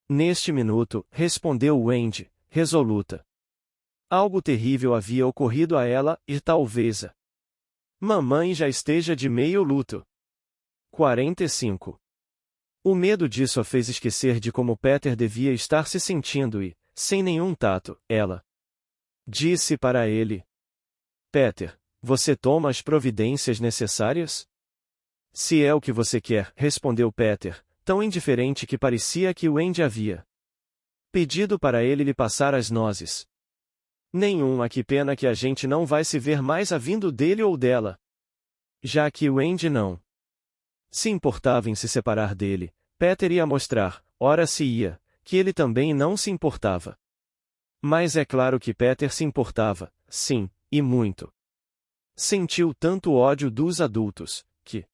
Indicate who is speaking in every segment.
Speaker 1: Neste minuto, respondeu Wendy, resoluta. Algo terrível havia ocorrido a ela, e talvez a mamãe já esteja de meio luto. 45. O medo disso a fez esquecer de como Peter devia estar se sentindo e, sem nenhum tato, ela disse para ele: Peter, você toma as providências necessárias? Se é o que você quer, respondeu Peter, tão indiferente que parecia que Wendy havia pedido para ele lhe passar as nozes. Que pena que a gente não vai se ver mais a vindo dele ou dela. Já que Wendy não se importava em se separar dele, Peter ia mostrar, ora se ia, que ele também não se importava. Mas é claro que Peter se importava, sim, e muito. Sentiu tanto ódio dos adultos, que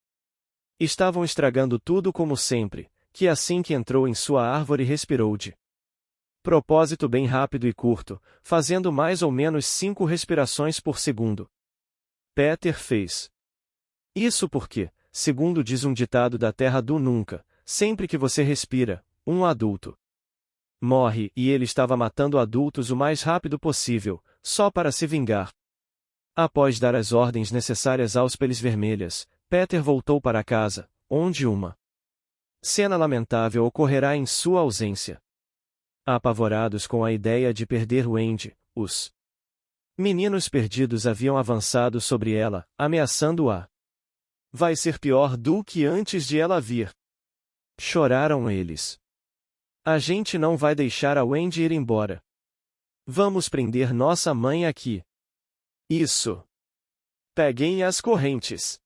Speaker 1: estavam estragando tudo como sempre, que assim que entrou em sua árvore respirou de propósito bem rápido e curto, fazendo mais ou menos 5 respirações por segundo. Peter fez isso porque, segundo diz um ditado da terra do nunca, sempre que você respira, um adulto morre, e ele estava matando adultos o mais rápido possível, só para se vingar. Após dar as ordens necessárias aos peles vermelhas, Peter voltou para casa, onde uma cena lamentável ocorrerá em sua ausência. Apavorados com a ideia de perder Wendy, os meninos perdidos haviam avançado sobre ela, ameaçando-a. Vai ser pior do que antes de ela vir. Choraram eles. A gente não vai deixar a Wendy ir embora. Vamos prender nossa mãe aqui. Isso. Peguem as correntes.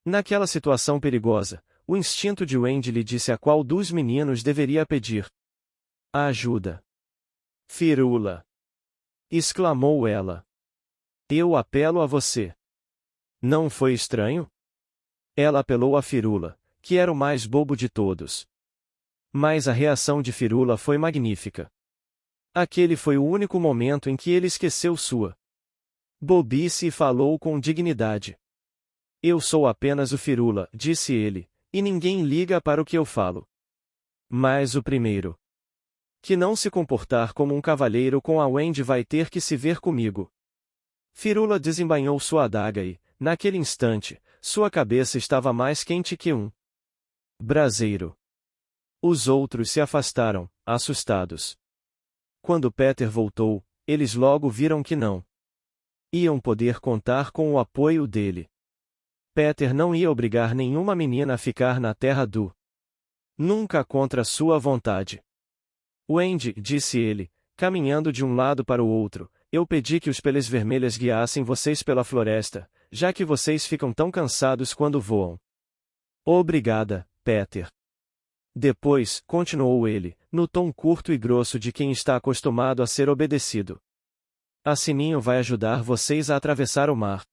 Speaker 1: Naquela situação perigosa, o instinto de Wendy lhe disse a qual dos meninos deveria pedir ajuda. Firula! Exclamou ela. Eu apelo a você. Não foi estranho? Ela apelou a Firula, que era o mais bobo de todos. Mas a reação de Firula foi magnífica. Aquele foi o único momento em que ele esqueceu sua bobice e falou com dignidade. Eu sou apenas o Firula, disse ele, e ninguém liga para o que eu falo. Mas o primeiro que não se comportar como um cavalheiro com a Wendy vai ter que se ver comigo. Firula desembainhou sua adaga e, naquele instante, sua cabeça estava mais quente que um braseiro. Os outros se afastaram, assustados. Quando Peter voltou, eles logo viram que não iam poder contar com o apoio dele. Peter não ia obrigar nenhuma menina a ficar na terra do nunca contra sua vontade. Wendy, disse ele, caminhando de um lado para o outro, eu pedi que os peles vermelhas guiassem vocês pela floresta, já que vocês ficam tão cansados quando voam. Obrigada, Peter. Depois, continuou ele, no tom curto e grosso de quem está acostumado a ser obedecido. A Sininho vai ajudar vocês a atravessar o mar.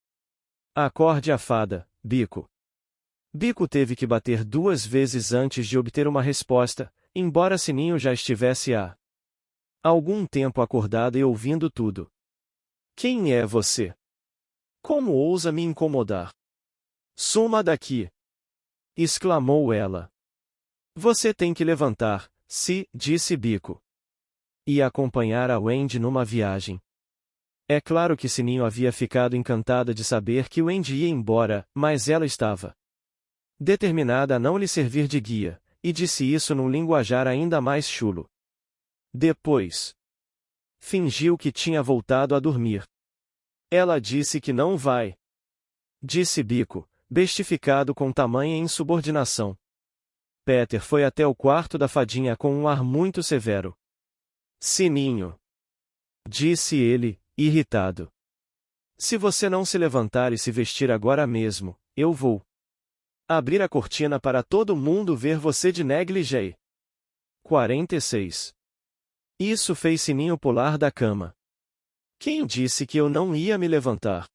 Speaker 1: Acorde a fada, Bico. Bico teve que bater 2 vezes antes de obter uma resposta, embora Sininho já estivesse há algum tempo acordado e ouvindo tudo. Quem é você? Como ousa me incomodar? Suma daqui! Exclamou ela. Você tem que levantar, disse Bico. E acompanhar a Wendy numa viagem. É claro que Sininho havia ficado encantada de saber que Wendy ia embora, mas ela estava determinada a não lhe servir de guia, e disse isso num linguajar ainda mais chulo. Depois, fingiu que tinha voltado a dormir. Ela disse que não vai. Disse Bico, bestificado com tamanha insubordinação. Peter foi até o quarto da fadinha com um ar muito severo. Sininho, disse ele, irritado. Se você não se levantar e se vestir agora mesmo, eu vou abrir a cortina para todo mundo ver você de negligée. 46. Isso fez Sininho pular da cama. Quem disse que eu não ia me levantar?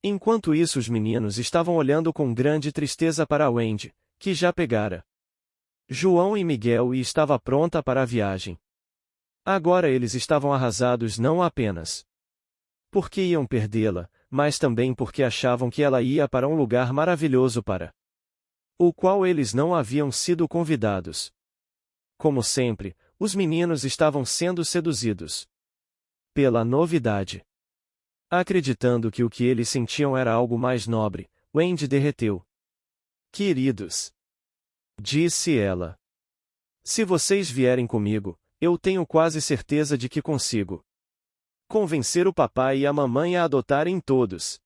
Speaker 1: Enquanto isso os meninos estavam olhando com grande tristeza para Wendy, que já pegara João e Miguel e estava pronta para a viagem. Agora eles estavam arrasados não apenas porque iam perdê-la, mas também porque achavam que ela ia para um lugar maravilhoso para o qual eles não haviam sido convidados. Como sempre, Os meninos estavam sendo seduzidos pela novidade. Acreditando que o que eles sentiam era algo mais nobre, Wendy derreteu. Queridos, disse ela. Se vocês vierem comigo, eu tenho quase certeza de que consigo convencer o papai e a mamãe a adotarem todos.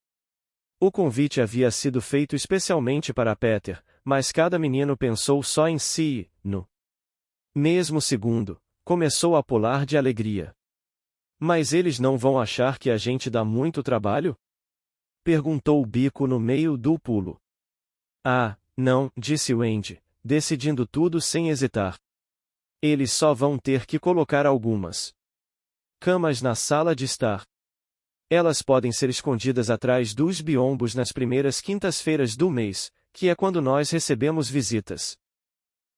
Speaker 1: O convite havia sido feito especialmente para Peter, mas cada menino pensou só em si e, no mesmo segundo, começou a pular de alegria. Mas eles não vão achar que a gente dá muito trabalho? Perguntou o Bico no meio do pulo. Ah, não, disse Wendy, decidindo tudo sem hesitar. Eles só vão ter que colocar algumas camas na sala de estar. Elas podem ser escondidas atrás dos biombos nas primeiras quintas-feiras do mês, que é quando nós recebemos visitas.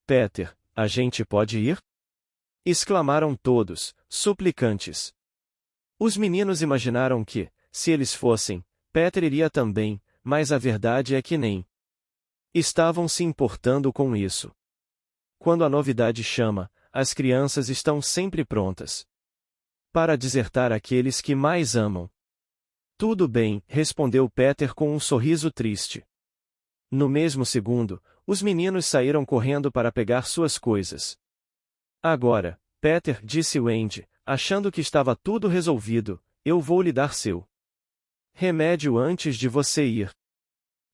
Speaker 1: Peter, a gente pode ir? Exclamaram todos, suplicantes. Os meninos imaginaram que, se eles fossem, Peter iria também, mas a verdade é que nem estavam se importando com isso. Quando a novidade chama, as crianças estão sempre prontas para desertar aqueles que mais amam. Tudo bem, respondeu Peter com um sorriso triste. No mesmo segundo, os meninos saíram correndo para pegar suas coisas. Agora, Peter, disse Wendy, achando que estava tudo resolvido, eu vou lhe dar seu remédio antes de você ir.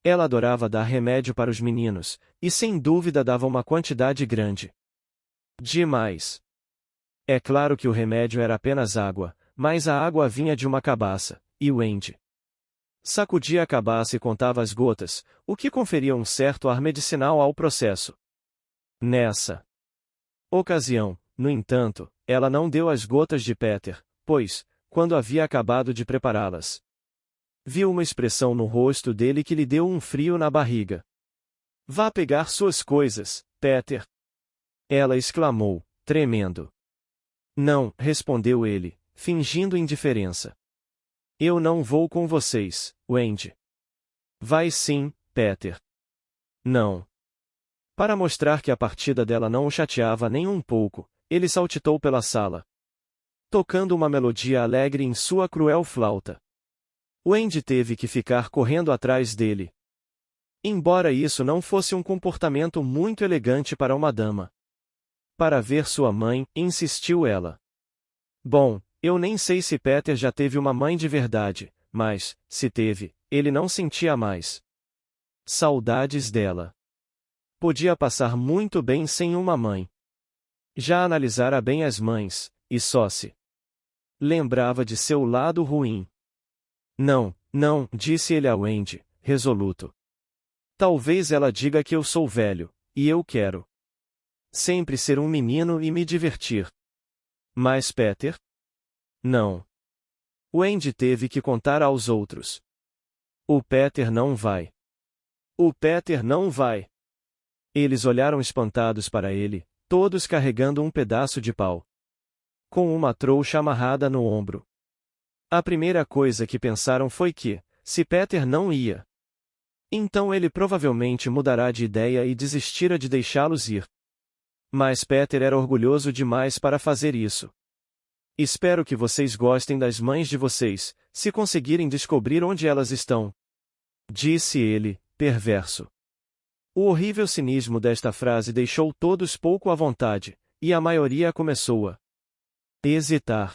Speaker 1: Ela adorava dar remédio para os meninos, e sem dúvida dava uma quantidade grande. Demais. É claro que o remédio era apenas água, mas a água vinha de uma cabaça, e Wendy sacudia a cabaça e contava as gotas, o que conferia um certo ar medicinal ao processo. Nessa ocasião, no entanto, ela não deu as gotas de Peter, pois, quando havia acabado de prepará-las, viu uma expressão no rosto dele que lhe deu um frio na barriga. Vá pegar suas coisas, Peter. Ela exclamou, tremendo. Não, respondeu ele, fingindo indiferença. Eu não vou com vocês, Wendy. Vai sim, Peter. Não. Para mostrar que a partida dela não o chateava nem um pouco, ele saltitou pela sala, tocando uma melodia alegre em sua cruel flauta. Wendy teve que ficar correndo atrás dele. Embora isso não fosse um comportamento muito elegante para uma dama. Para ver sua mãe, insistiu ela. Bom, eu nem sei se Peter já teve uma mãe de verdade, mas, se teve, ele não sentia mais saudades dela. Podia passar muito bem sem uma mãe. Já analisara bem as mães, e só se lembrava de seu lado ruim. Não, não, disse ele a Wendy, resoluto. Talvez ela diga que eu sou velho, e eu quero sempre ser um menino e me divertir. Mas Peter? Não. Wendy teve que contar aos outros. O Peter não vai. O Peter não vai. Eles olharam espantados para ele, todos carregando um pedaço de pau, com uma trouxa amarrada no ombro. A primeira coisa que pensaram foi que, se Peter não ia, então ele provavelmente mudará de ideia e desistira de deixá-los ir. Mas Peter era orgulhoso demais para fazer isso. Espero que vocês gostem das mães de vocês, se conseguirem descobrir onde elas estão. Disse ele, perverso. O horrível cinismo desta frase deixou todos pouco à vontade, e a maioria começou a hesitar.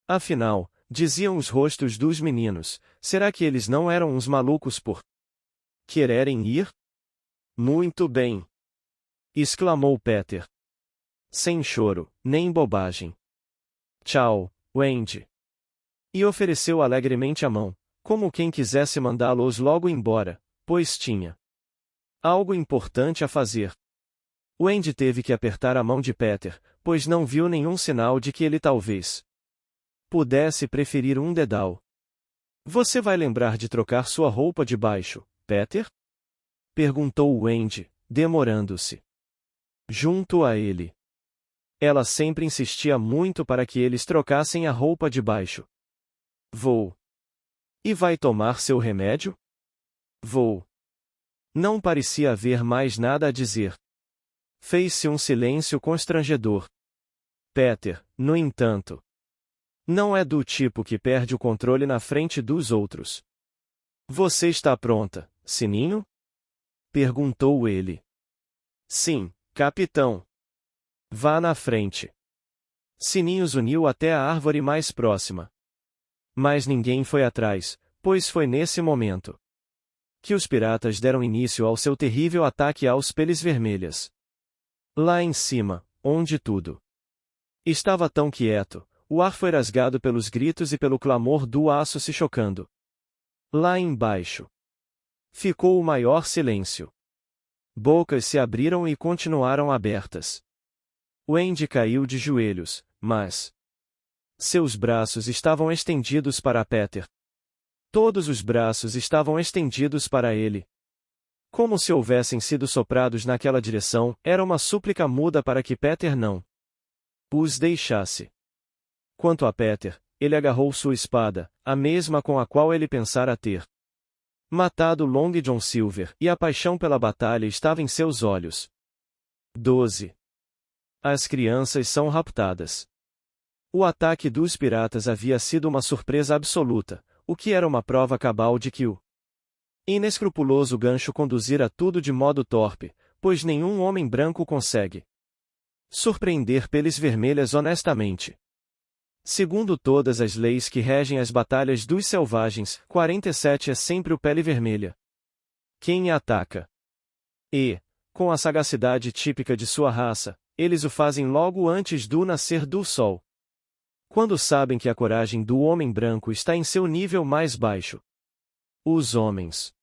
Speaker 1: Afinal, diziam os rostos dos meninos, será que eles não eram uns malucos por quererem ir? Muito bem! Exclamou Peter. Sem choro, nem bobagem. Tchau, Wendy. E ofereceu alegremente a mão, como quem quisesse mandá-los logo embora, pois tinha algo importante a fazer. Wendy teve que apertar a mão de Peter, pois não viu nenhum sinal de que ele talvez pudesse preferir um dedal. Você vai lembrar de trocar sua roupa de baixo, Peter? Perguntou Wendy, demorando-se junto a ele. Ela sempre insistia muito para que eles trocassem a roupa de baixo. Vou. E vai tomar seu remédio? Vou. Não parecia haver mais nada a dizer. Fez-se um silêncio constrangedor. Peter, no entanto, não é do tipo que perde o controle na frente dos outros. Você está pronta, Sininho? Perguntou ele. Sim, capitão. Vá na frente. Sininho uniu até a árvore mais próxima. Mas ninguém foi atrás, pois foi nesse momento que os piratas deram início ao seu terrível ataque aos peles vermelhas. Lá em cima, onde tudo estava tão quieto, o ar foi rasgado pelos gritos e pelo clamor do aço se chocando. Lá embaixo ficou o maior silêncio. Bocas se abriram e continuaram abertas. Wendy caiu de joelhos, mas seus braços estavam estendidos para Peter. Todos os braços estavam estendidos para ele. Como se houvessem sido soprados naquela direção, era uma súplica muda para que Peter não os deixasse. Quanto a Peter, ele agarrou sua espada, a mesma com a qual ele pensara ter matado Long John Silver, e a paixão pela batalha estava em seus olhos. 12. As crianças são raptadas. O ataque dos piratas havia sido uma surpresa absoluta, o que era uma prova cabal de que o inescrupuloso Gancho conduzira tudo de modo torpe, pois nenhum homem branco consegue surpreender peles vermelhas honestamente. Segundo todas as leis que regem as batalhas dos selvagens, 47 é sempre o pele vermelha quem ataca. E, com a sagacidade típica de sua raça, eles o fazem logo antes do nascer do sol. Quando sabem que a coragem do homem branco está em seu nível mais baixo. Os homens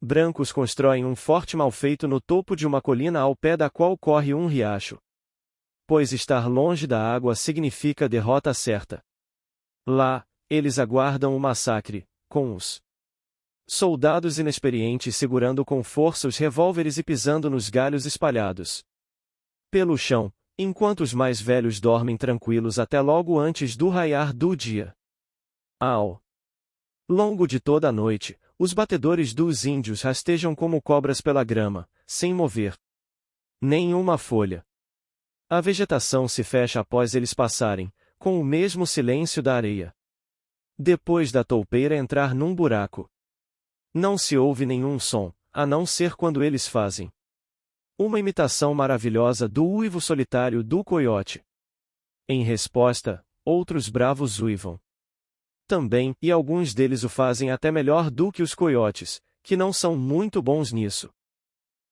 Speaker 1: brancos constroem um forte mal-feito no topo de uma colina ao pé da qual corre um riacho. Pois estar longe da água significa derrota certa. Lá, eles aguardam o massacre, com os soldados inexperientes segurando com força os revólveres e pisando nos galhos espalhados pelo chão, enquanto os mais velhos dormem tranquilos até logo antes do raiar do dia. Ao longo de toda a noite, os batedores dos índios rastejam como cobras pela grama, sem mover nenhuma folha. A vegetação se fecha após eles passarem, com o mesmo silêncio da areia. Depois da toupeira entrar num buraco, não se ouve nenhum som, a não ser quando eles fazem uma imitação maravilhosa do uivo solitário do coiote. Em resposta, outros bravos uivam também, e alguns deles o fazem até melhor do que os coiotes, que não são muito bons nisso.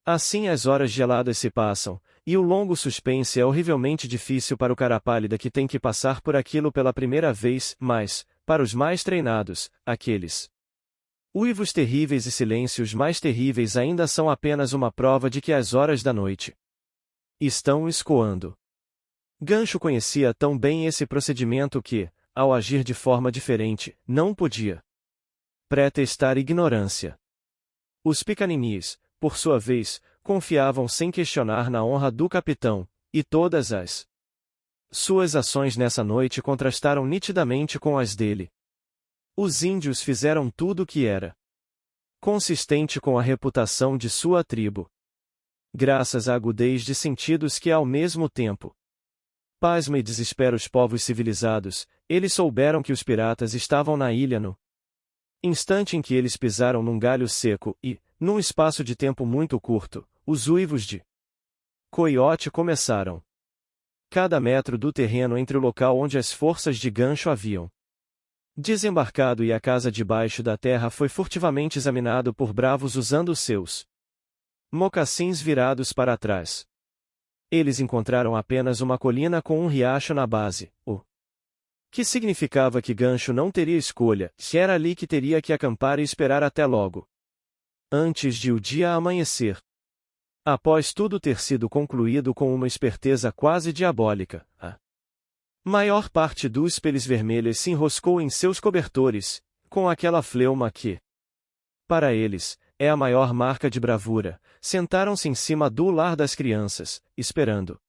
Speaker 1: Assim as horas geladas se passam, e o longo suspense é horrivelmente difícil para o cara pálida que tem que passar por aquilo pela primeira vez, mas, para os mais treinados, aqueles uivos terríveis e silêncios mais terríveis ainda são apenas uma prova de que as horas da noite estão escoando. Gancho conhecia tão bem esse procedimento que, ao agir de forma diferente, não podia pretextar ignorância. Os picaninhos, por sua vez, confiavam sem questionar na honra do capitão, e todas as suas ações nessa noite contrastaram nitidamente com as dele. Os índios fizeram tudo o que era consistente com a reputação de sua tribo. Graças à agudez de sentidos que ao mesmo tempo pasma e desespera os povos civilizados, eles souberam que os piratas estavam na ilha no instante em que eles pisaram num galho seco e, num espaço de tempo muito curto, os uivos de coiote começaram. Cada metro do terreno entre o local onde as forças de Gancho haviam desembarcado e a casa debaixo da terra foi furtivamente examinado por bravos usando seus mocassins virados para trás. Eles encontraram apenas uma colina com um riacho na base, o que significava que Gancho não teria escolha, se era ali que teria que acampar e esperar até logo antes de o dia amanhecer. Após tudo ter sido concluído com uma esperteza quase diabólica, a maior parte dos peles vermelhos se enroscou em seus cobertores, com aquela fleuma que, para eles, é a maior marca de bravura. Sentaram-se em cima do lar das crianças, esperando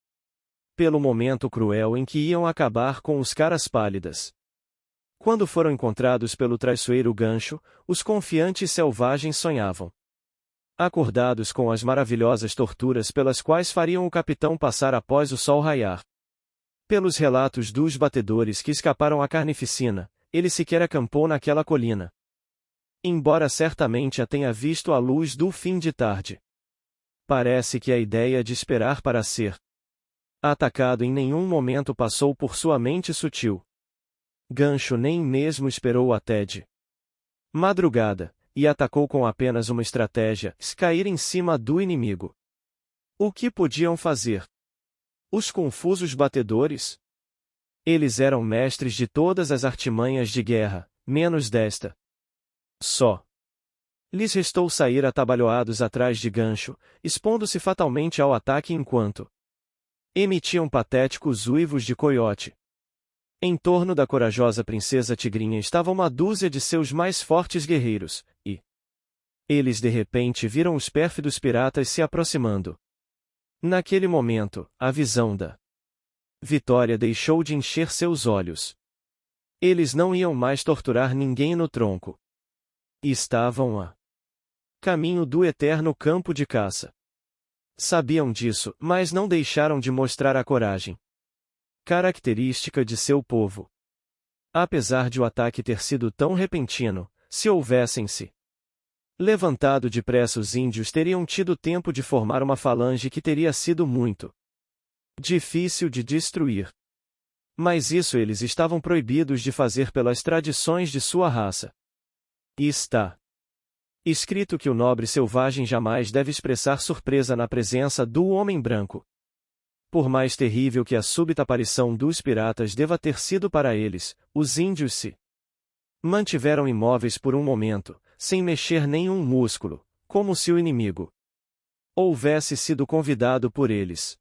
Speaker 1: pelo momento cruel em que iam acabar com os caras pálidas. Quando foram encontrados pelo traiçoeiro Gancho, os confiantes selvagens sonhavam acordados com as maravilhosas torturas pelas quais fariam o capitão passar após o sol raiar. Pelos relatos dos batedores que escaparam à carnificina, ele sequer acampou naquela colina. Embora certamente a tenha visto à luz do fim de tarde. Parece que a ideia de esperar para ser atacado em nenhum momento passou por sua mente sutil. Gancho nem mesmo esperou até de madrugada, e atacou com apenas uma estratégia: cair em cima do inimigo. O que podiam fazer? Os confusos batedores? Eles eram mestres de todas as artimanhas de guerra, menos desta. Só lhes restou sair atabalhoados atrás de Gancho, expondo-se fatalmente ao ataque enquanto emitiam patéticos uivos de coiote. Em torno da corajosa princesa Tigrinha estava uma dúzia de seus mais fortes guerreiros, e eles de repente viram os pérfidos piratas se aproximando. Naquele momento, a visão da vitória deixou de encher seus olhos. Eles não iam mais torturar ninguém no tronco. Estavam a caminho do eterno campo de caça. Sabiam disso, mas não deixaram de mostrar a coragem característica de seu povo. Apesar de o ataque ter sido tão repentino, se houvessem se levantado depressa, os índios teriam tido tempo de formar uma falange que teria sido muito difícil de destruir. Mas isso eles estavam proibidos de fazer pelas tradições de sua raça. E está escrito que o nobre selvagem jamais deve expressar surpresa na presença do homem branco. Por mais terrível que a súbita aparição dos piratas deva ter sido para eles, os índios se mantiveram imóveis por um momento, sem mexer nenhum músculo, como se o inimigo houvesse sido convidado por eles.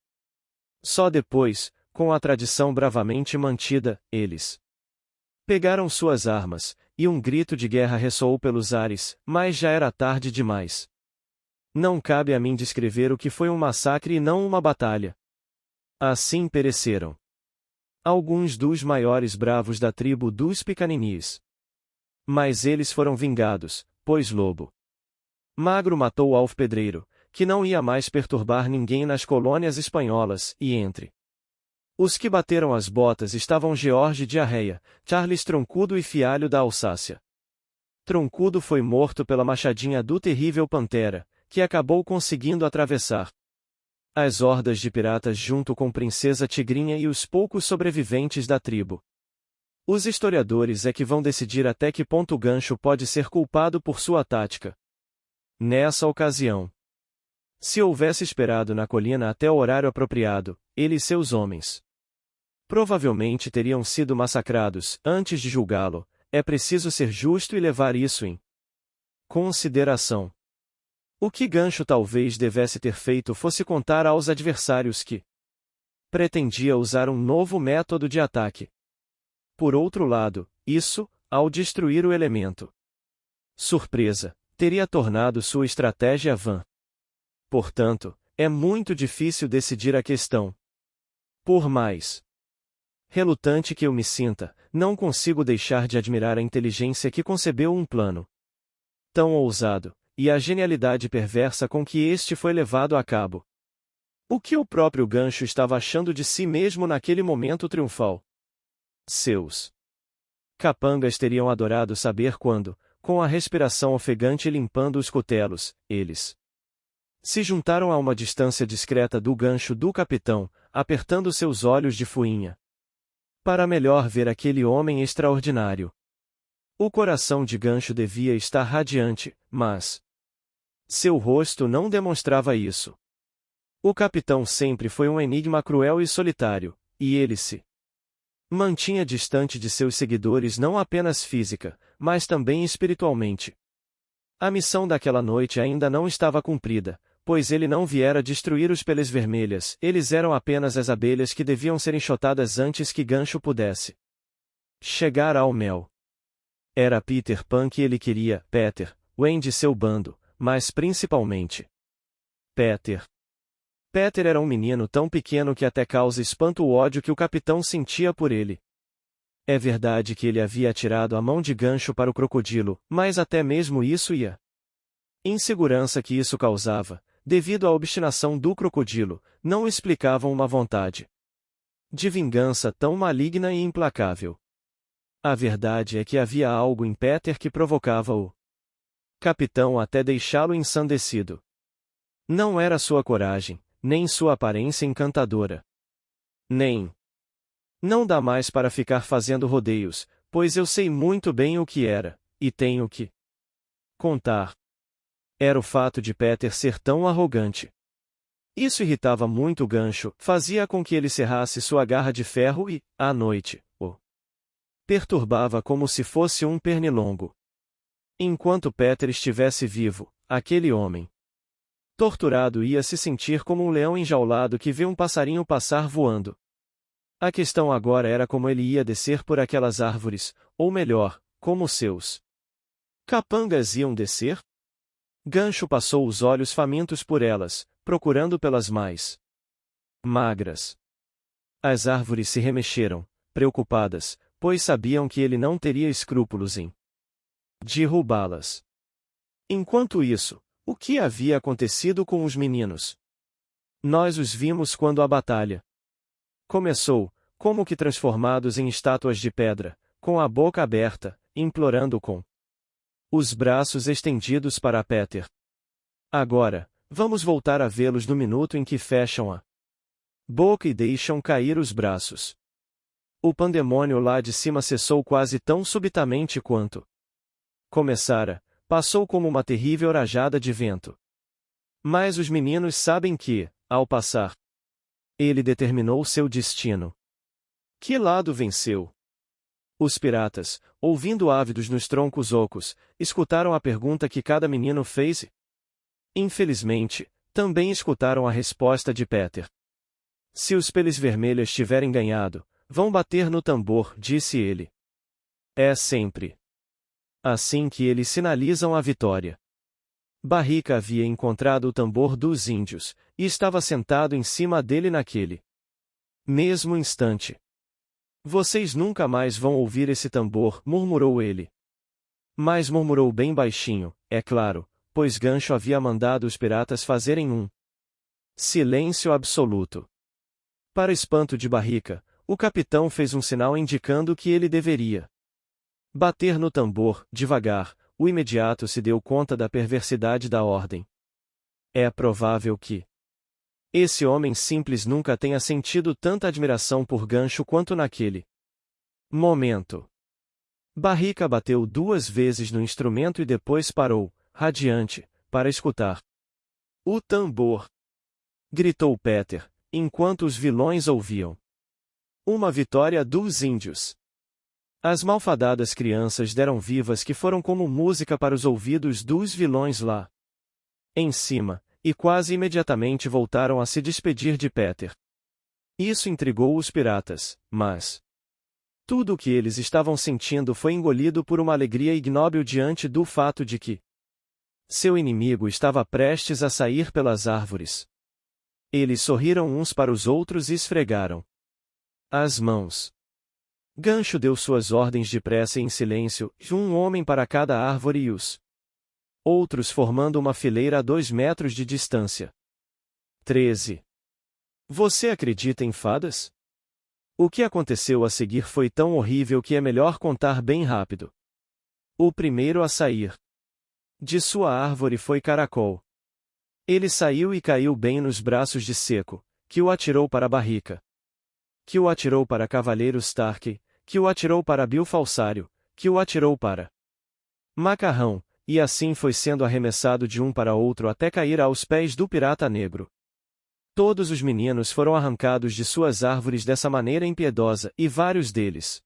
Speaker 1: Só depois, com a tradição bravamente mantida, eles pegaram suas armas, e um grito de guerra ressoou pelos ares, mas já era tarde demais. Não cabe a mim descrever o que foi um massacre e não uma batalha. Assim pereceram alguns dos maiores bravos da tribo dos Picaninis. Mas eles foram vingados, pois Lobo Magro matou o alfpedreiro, que não ia mais perturbar ninguém nas colônias espanholas, e entre os que bateram as botas estavam George Diarreia, Charles Troncudo e Fialho da Alsácia. Troncudo foi morto pela machadinha do terrível Pantera, que acabou conseguindo atravessar as hordas de piratas junto com Princesa Tigrinha e os poucos sobreviventes da tribo. Os historiadores é que vão decidir até que ponto Gancho pode ser culpado por sua tática. Nessa ocasião, se houvesse esperado na colina até o horário apropriado, ele e seus homens provavelmente teriam sido massacrados. Antes de julgá-lo, é preciso ser justo e levar isso em consideração. O que Gancho talvez devesse ter feito fosse contar aos adversários que pretendia usar um novo método de ataque. Por outro lado, isso, ao destruir o elemento surpresa, teria tornado sua estratégia vã. Portanto, é muito difícil decidir a questão. Por mais relutante que eu me sinta, não consigo deixar de admirar a inteligência que concebeu um plano tão ousado, e a genialidade perversa com que este foi levado a cabo. O que o próprio Gancho estava achando de si mesmo naquele momento triunfal? Seus capangas teriam adorado saber quando, com a respiração ofegante limpando os cotelos, eles se juntaram a uma distância discreta do gancho do capitão, apertando seus olhos de fuinha para melhor ver aquele homem extraordinário. O coração de Gancho devia estar radiante, mas seu rosto não demonstrava isso. O capitão sempre foi um enigma cruel e solitário, e ele se mantinha distante de seus seguidores não apenas física, mas também espiritualmente. A missão daquela noite ainda não estava cumprida, pois ele não viera destruir os peles vermelhas, eles eram apenas as abelhas que deviam ser enxotadas antes que Gancho pudesse chegar ao mel. Era Peter Pan que ele queria, Peter, Wayne de seu bando, mas principalmente Peter. Peter era um menino tão pequeno que até causa espanto o ódio que o capitão sentia por ele. É verdade que ele havia atirado a mão de Gancho para o crocodilo, mas até mesmo isso e a insegurança que isso causava, devido à obstinação do crocodilo, não explicavam uma vontade De vingança tão maligna e implacável. A verdade é que havia algo em Peter que provocava o capitão até deixá-lo ensandecido. Não era sua coragem, nem sua aparência encantadora. Nem. Não dá mais para ficar fazendo rodeios, pois eu sei muito bem o que era, e tenho que contar. Era o fato de Peter ser tão arrogante. Isso irritava muito o Gancho, fazia com que ele cerrasse sua garra de ferro e, à noite, o perturbava como se fosse um pernilongo. Enquanto Peter estivesse vivo, aquele homem torturado ia se sentir como um leão enjaulado que vê um passarinho passar voando. A questão agora era como ele ia descer por aquelas árvores, ou melhor, como seus capangas iam descer? Gancho passou os olhos famintos por elas, procurando pelas mais magras. As árvores se remexeram, preocupadas, pois sabiam que ele não teria escrúpulos em derrubá-las. Enquanto isso, o que havia acontecido com os meninos? Nós os vimos quando a batalha começou, como que transformados em estátuas de pedra, com a boca aberta, implorando com os braços estendidos para Peter. Agora, vamos voltar a vê-los no minuto em que fecham a boca e deixam cair os braços. O pandemônio lá de cima cessou quase tão subitamente quanto começara, passou como uma terrível rajada de vento. Mas os meninos sabem que, ao passar, ele determinou seu destino. Que lado venceu? Os piratas, ouvindo ávidos nos troncos ocos, escutaram a pergunta que cada menino fez e, infelizmente, também escutaram a resposta de Peter. Se os peles vermelhas tiverem ganhado, vão bater no tambor, disse ele. É sempre assim que eles sinalizam a vitória. Barrica havia encontrado o tambor dos índios, e estava sentado em cima dele naquele mesmo instante. Vocês nunca mais vão ouvir esse tambor, murmurou ele. Mas murmurou bem baixinho, é claro, pois Gancho havia mandado os piratas fazerem um silêncio absoluto. Para espanto de Barrica, o capitão fez um sinal indicando que ele deveria bater no tambor, devagar. O imediato se deu conta da perversidade da ordem. É provável que esse homem simples nunca tenha sentido tanta admiração por Gancho quanto naquele momento. Barrica bateu 2 vezes no instrumento e depois parou, radiante, para escutar. O tambor! Gritou Peter, enquanto os vilões ouviam. Uma vitória dos índios! As malfadadas crianças deram vivas que foram como música para os ouvidos dos vilões lá em cima, e quase imediatamente voltaram a se despedir de Peter. Isso intrigou os piratas, mas tudo o que eles estavam sentindo foi engolido por uma alegria ignóbil diante do fato de que seu inimigo estava prestes a sair pelas árvores. Eles sorriram uns para os outros e esfregaram as mãos. Gancho deu suas ordens depressa e em silêncio, um homem para cada árvore e os outros formando uma fileira a 2 metros de distância. 13. Você acredita em fadas? O que aconteceu a seguir foi tão horrível que é melhor contar bem rápido. O primeiro a sair de sua árvore foi Caracol. Ele saiu e caiu bem nos braços de Seco, que o atirou para a Barrica, que o atirou para Cavaleiro Stark, que o atirou para Bill Falsário, que o atirou para Macarrão, e assim foi sendo arremessado de um para outro até cair aos pés do Pirata Negro. Todos os meninos foram arrancados de suas árvores dessa maneira impiedosa, e vários deles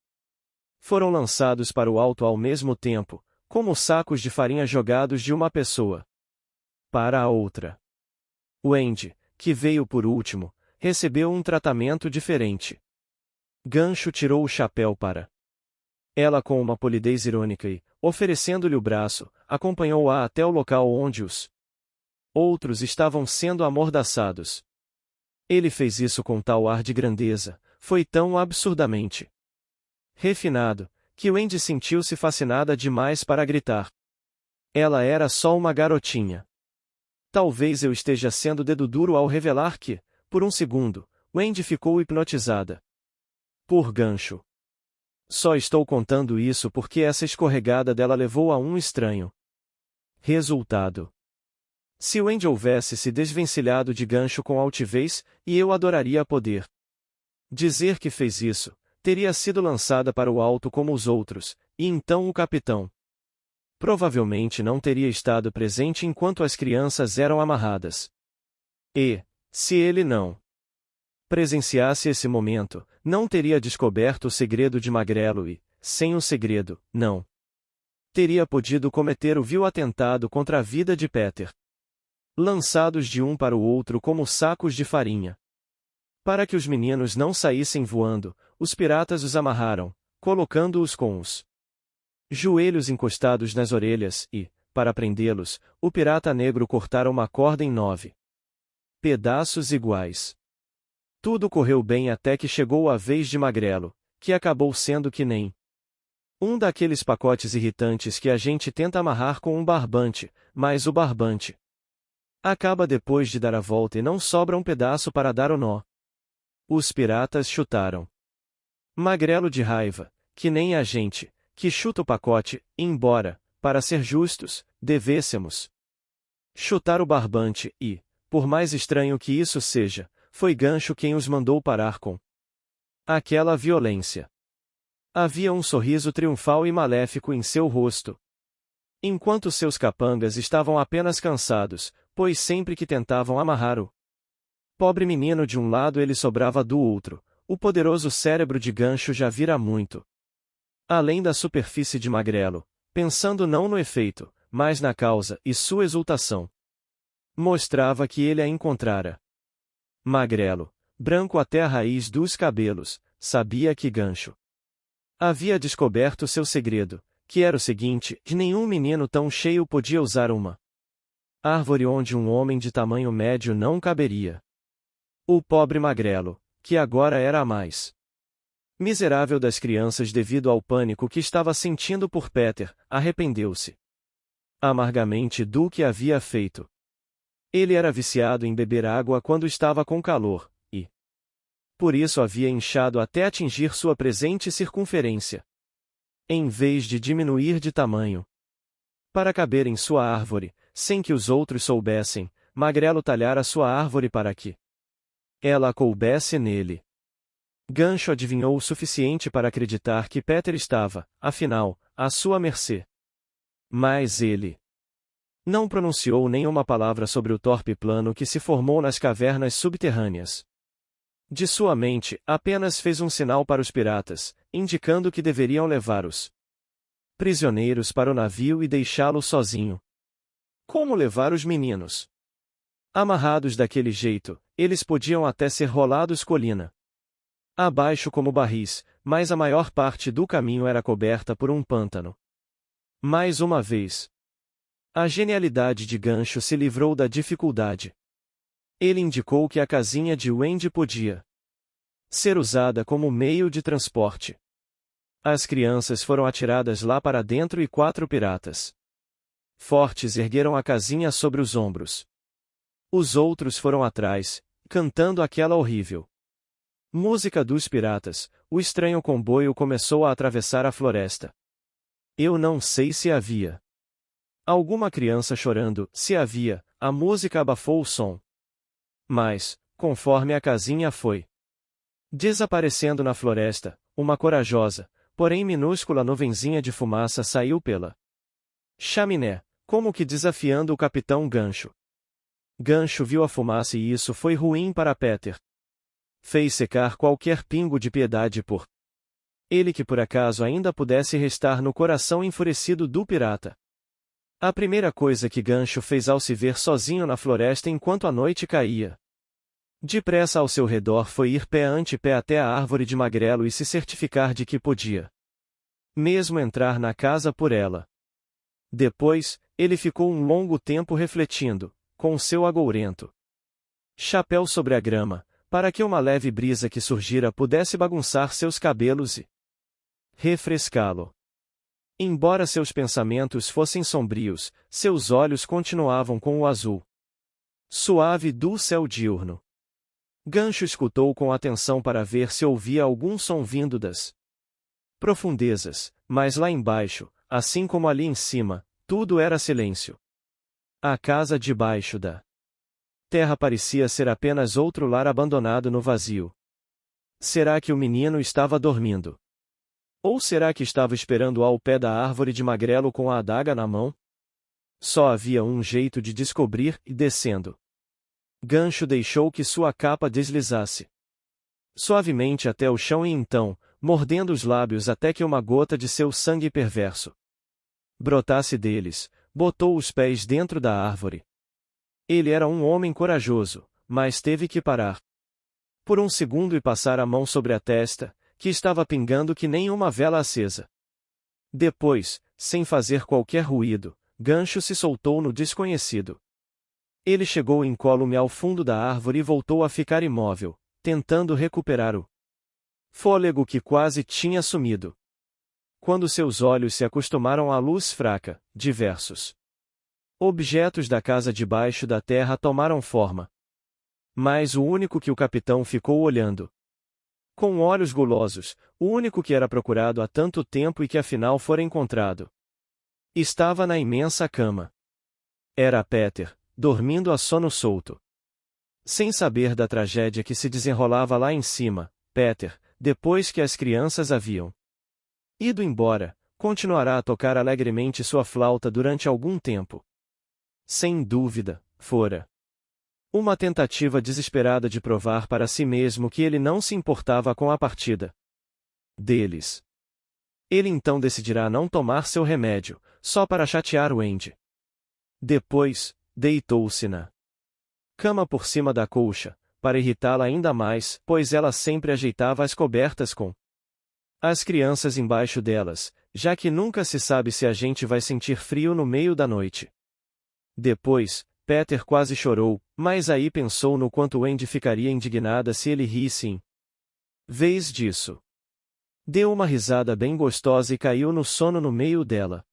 Speaker 1: foram lançados para o alto ao mesmo tempo, como sacos de farinha jogados de uma pessoa para a outra. Wendy, que veio por último, recebeu um tratamento diferente. Gancho tirou o chapéu para ela com uma polidez irônica e, oferecendo-lhe o braço, acompanhou-a até o local onde os outros estavam sendo amordaçados. Ele fez isso com tal ar de grandeza, foi tão absurdamente refinado, que Wendy sentiu-se fascinada demais para gritar. Ela era só uma garotinha. Talvez eu esteja sendo dedo duro ao revelar que, por um segundo, Wendy ficou hipnotizada. Por gancho. Só estou contando isso porque essa escorregada dela levou a um estranho resultado. Se Wendy houvesse se desvencilhado de gancho com altivez, e eu adoraria poder dizer que fez isso, teria sido lançada para o alto como os outros, e então o capitão provavelmente não teria estado presente enquanto as crianças eram amarradas. E, se ele não presenciasse esse momento, não teria descoberto o segredo de Magrelo e, sem o segredo, não teria podido cometer o vil atentado contra a vida de Peter. Lançados de um para o outro como sacos de farinha. Para que os meninos não saíssem voando, os piratas os amarraram, colocando-os com os joelhos encostados nas orelhas e, para prendê-los, o pirata negro cortara uma corda em 9 pedaços iguais. Tudo correu bem até que chegou a vez de Magrelo, que acabou sendo que nem um daqueles pacotes irritantes que a gente tenta amarrar com um barbante, mas o barbante acaba depois de dar a volta e não sobra um pedaço para dar o nó. Os piratas chutaram Magrelo de raiva, que nem a gente, que chuta o pacote, embora, para ser justos, devêssemos chutar o barbante e, por mais estranho que isso seja, foi Gancho quem os mandou parar com aquela violência. Havia um sorriso triunfal e maléfico em seu rosto. Enquanto seus capangas estavam apenas cansados, pois sempre que tentavam amarrar o pobre menino de um lado ele sobrava do outro, o poderoso cérebro de Gancho já vira muito além da superfície de Magrelo, pensando não no efeito, mas na causa, e sua exultação mostrava que ele a encontrara. Magrelo, branco até a raiz dos cabelos, sabia que Gancho havia descoberto seu segredo, que era o seguinte: nenhum menino tão cheio podia usar uma árvore onde um homem de tamanho médio não caberia. O pobre Magrelo, que agora era a mais miserável das crianças devido ao pânico que estava sentindo por Peter, arrependeu-se amargamente do que havia feito. Ele era viciado em beber água quando estava com calor, e por isso havia inchado até atingir sua presente circunferência, em vez de diminuir de tamanho. Para caber em sua árvore, sem que os outros soubessem, Magrelo talhara sua árvore para que ela coubesse nele. Gancho adivinhou o suficiente para acreditar que Peter estava, afinal, à sua mercê. Mas ele não pronunciou nenhuma palavra sobre o torpe plano que se formou nas cavernas subterrâneas. De sua mente, apenas fez um sinal para os piratas, indicando que deveriam levar os prisioneiros para o navio e deixá-lo sozinho. Como levar os meninos? Amarrados daquele jeito, eles podiam até ser rolados colina abaixo como barris, mas a maior parte do caminho era coberta por um pântano. Mais uma vez, a genialidade de Gancho se livrou da dificuldade. Ele indicou que a casinha de Wendy podia ser usada como meio de transporte. As crianças foram atiradas lá para dentro e 4 piratas fortes ergueram a casinha sobre os ombros. Os outros foram atrás, cantando aquela horrível música dos piratas. O estranho comboio começou a atravessar a floresta. Eu não sei se havia alguma criança chorando. Se havia, a música abafou o som. Mas, conforme a casinha foi desaparecendo na floresta, uma corajosa, porém minúscula nuvenzinha de fumaça saiu pela chaminé, como que desafiando o capitão Gancho. Gancho viu a fumaça e isso foi ruim para Peter. Fez secar qualquer pingo de piedade por ele que por acaso ainda pudesse restar no coração enfurecido do pirata. A primeira coisa que Gancho fez ao se ver sozinho na floresta enquanto a noite caía depressa ao seu redor foi ir pé ante pé até a árvore de Magrelo e se certificar de que podia mesmo entrar na casa por ela. Depois, ele ficou um longo tempo refletindo, com seu agourento chapéu sobre a grama, para que uma leve brisa que surgira pudesse bagunçar seus cabelos e refrescá-lo. Embora seus pensamentos fossem sombrios, seus olhos continuavam com o azul suave do céu diurno. Gancho escutou com atenção para ver se ouvia algum som vindo das profundezas, mas lá embaixo, assim como ali em cima, tudo era silêncio. A casa debaixo da terra parecia ser apenas outro lar abandonado no vazio. Será que o menino estava dormindo? Ou será que estava esperando ao pé da árvore de magrelo com a adaga na mão? Só havia um jeito de descobrir, e descendo. Gancho deixou que sua capa deslizasse suavemente até o chão e então, mordendo os lábios até que uma gota de seu sangue perverso brotasse deles, botou os pés dentro da árvore. Ele era um homem corajoso, mas teve que parar por um segundo e passar a mão sobre a testa, que estava pingando que nem uma vela acesa. Depois, sem fazer qualquer ruído, Gancho se soltou no desconhecido. Ele chegou incólume ao fundo da árvore e voltou a ficar imóvel, tentando recuperar o fôlego que quase tinha sumido. Quando seus olhos se acostumaram à luz fraca, diversos objetos da casa debaixo da terra tomaram forma. Mas o único que o capitão ficou olhando com olhos gulosos, o único que era procurado há tanto tempo e que afinal fora encontrado, estava na imensa cama. Era Peter, dormindo a sono solto. Sem saber da tragédia que se desenrolava lá em cima, Peter, depois que as crianças haviam ido embora, continuará a tocar alegremente sua flauta durante algum tempo. Sem dúvida, fora uma tentativa desesperada de provar para si mesmo que ele não se importava com a partida deles. Ele então decidirá não tomar seu remédio, só para chatear Wendy. Depois, deitou-se na cama por cima da colcha, para irritá-la ainda mais, pois ela sempre ajeitava as cobertas com as crianças embaixo delas, já que nunca se sabe se a gente vai sentir frio no meio da noite. Depois, Peter quase chorou, mas aí pensou no quanto Wendy ficaria indignada se ele risse em vez disso. Deu uma risada bem gostosa e caiu no sono no meio dela.